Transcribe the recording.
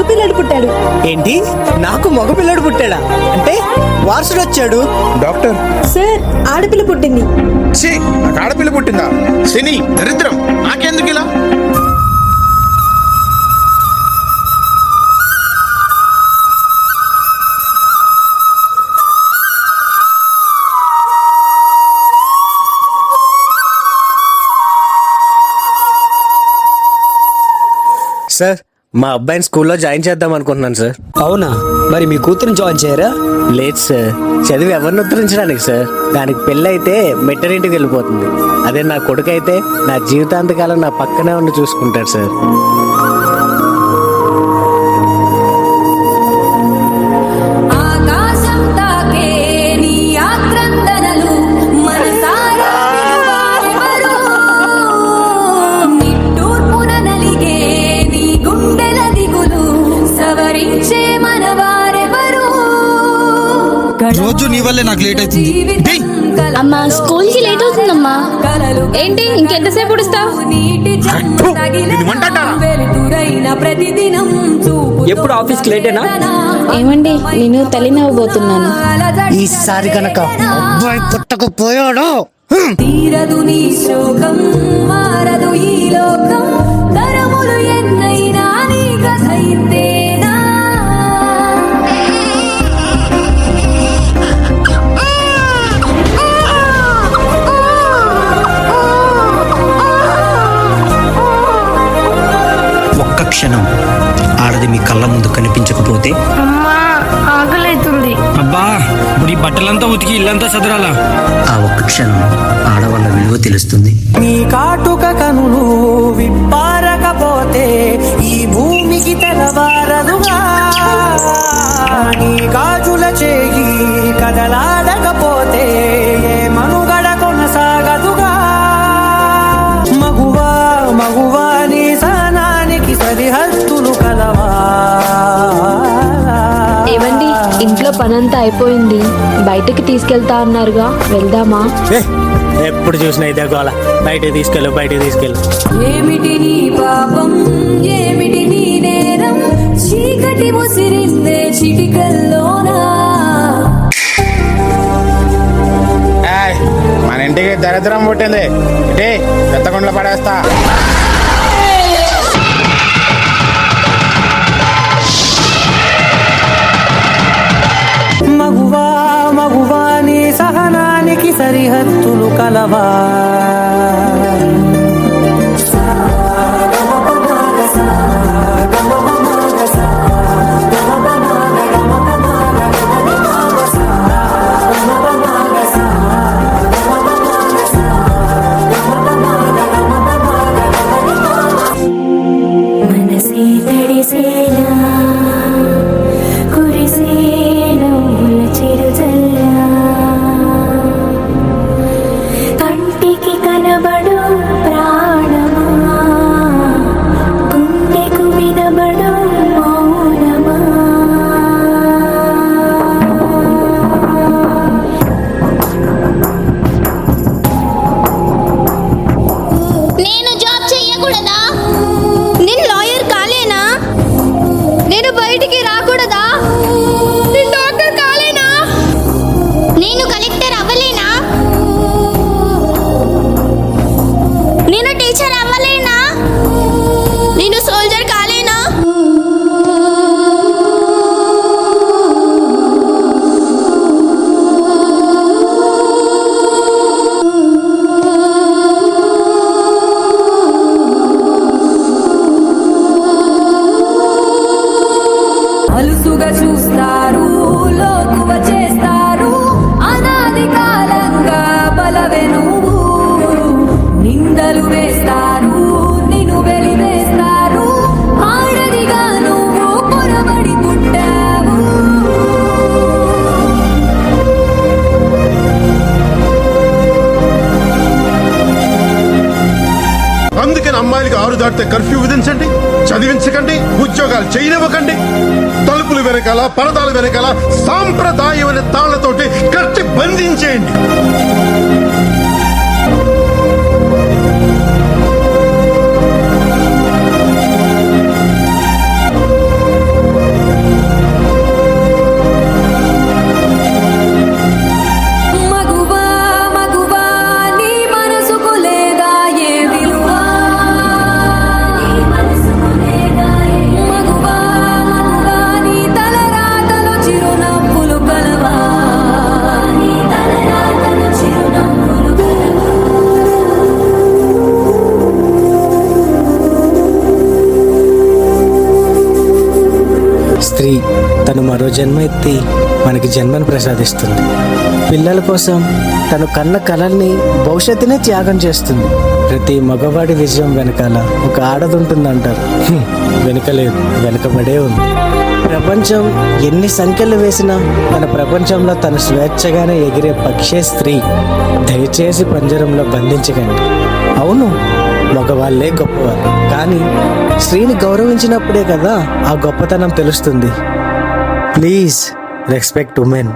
మగపిల్లడు పుట్టాడు. ఏంటి, నాకు మగపిల్లడు పుట్టాడా? అంటే వారసుడు వచ్చాడు. డాక్టర్ సార్, ఆడపిల్ల పుట్టింది. ఛీ, నాకు ఆడపిల్ల పుట్టిందా? శని దరిద్రం, నాకెందుకు ఇలా? సార్, మా అబ్బాయిని స్కూల్లో జాయిన్ చేద్దాం అనుకుంటున్నాను సార్. అవునా? మరి మీ కూతురుని జాయిన్ చేయరా? లేదు సార్, చదివి ఎవరిని ఉద్ధరించడానికి సార్. దానికి పెళ్ళి అయితే మెట్టరింటికి వెళ్ళిపోతుంది. అదే నా కొడుకు అయితే నా జీవితాంతకాలం నా పక్కనే ఉండి చూసుకుంటాడు సార్. రోజు నీ వల్లే నాకు లేట్ అవుతుంది. అమ్మా, స్కూల్ కి లేట్ అవుతుందమ్మా. ఏంటి ఇంకెంతసేపు ఉడుస్తావు? ఎప్పుడు ఆఫీస్కి లేటేనా? ఏమండి, నేను తల్లినవ్వబోతున్నాను. ఈసారి కనుక అబ్బాయి పుట్టకపోయాడు తీరదు నీ శోకం, మారదు ఈ లోకం, తరములు ఎన్నైనా నీ కథ ఇంతేనా? ఒక్క క్షణం ఆడది మీ కళ్ళ ముందు కనిపించకపోతే ఆకలితుంది. అబ్బా, ఇప్పుడు ఈ బట్టలంతా ఉతికి ఇల్లంతా సదరాలా? ఆ ఒక్క క్షణం ఆడవాళ్ళ విలువ తెలుస్తుంది. నీ కాటుక కనులు విప్పారకపోతే ఈ భూమికి తెలవారదుగా. నీ గాజుల చేయి కదలాడకపోతే ఏ మనుగడ కొనసాగదుగా. మగువా మగువా నీ సహనానికి సరిహద్దులు కలవా. ఏమండి, ఇంట్లో పనంతా అయిపోయింది, బయటకి తీసుకెళ్తా అన్నారుగా, వెళ్దామా? ఎప్పుడు చూసినా ఇదే గోల. బయట తీసుకెళ్ళు. ఏమిటి నీ పాపం, ఏమిటి నీ నేరం, చీకటి ముసిరిందే చిటికల్లోనా. మన ఇంటికి దరిద్రం పుట్టింది. పెద్దకొండలో పడేస్తా. మగువా మగువా నీ సహనానికి సరిహద్దులు కలవా. మనసే తడిసేలా కురిసేలా చిరుజల్లా, కంటికి కనబడు ప్రాణమా, గుండెకు వినబడు మౌనమా. నేను జాబ్ చెయ్యకూడదా? నేను లాయర్ కాలేనా? నేను బయటికి రాకూడదా? నేను డాక్టర్ కాలేనా? నేను కలెక్టర్ అవ్వలేనా? నేను టీచర్ అవ్వలేనా? నేను సోల్జర్ కాలేనా? అలుసుగా చూస్తారు, లోకువ చేస్తారు, అనాది కాలంగా బలవే నువ్వు. నిందలు వేస్తారు, నిన్ను వెలివేస్తారు, ఆడదిగా నువ్వు పొరబడి పుట్టావు. అందుకని అమ్మాయిలకి 6 దాటితే కర్ఫ్యూ విధించండి, చదివించకండి, ఉద్యోగాలు చేయనివ్వకండి. తలుపుల వెనకాల, పరదాల వెనకాల సాంప్రదాయమైన తాళ్లతోటి కట్టి బంధించేయండి. స్త్రీ తను మరో జన్మ ఎత్తి మనకి జన్మను ప్రసాదిస్తుంది. పిల్లల కోసం తను కన్న కలల్ని భవిష్యత్తునే త్యాగం చేస్తుంది. ప్రతి మగవాడి విజయం వెనకాల ఒక ఆడదుంటుందంటారు. వెనుకలేదు, వెనుకబడే ఉంది. ప్రపంచం ఎన్ని సంఖ్యలు వేసినా మన ప్రపంచంలో తను స్వేచ్ఛగానే ఎగిరే పక్షే స్త్రీ. దయచేసి పంజరంలో బంధించకండి. అవును, మగవాళ్ళే గొప్పవారు, కానీ స్త్రీని గౌరవించినప్పుడే కదా ఆ గొప్పతనం తెలుస్తుంది. Please respect women.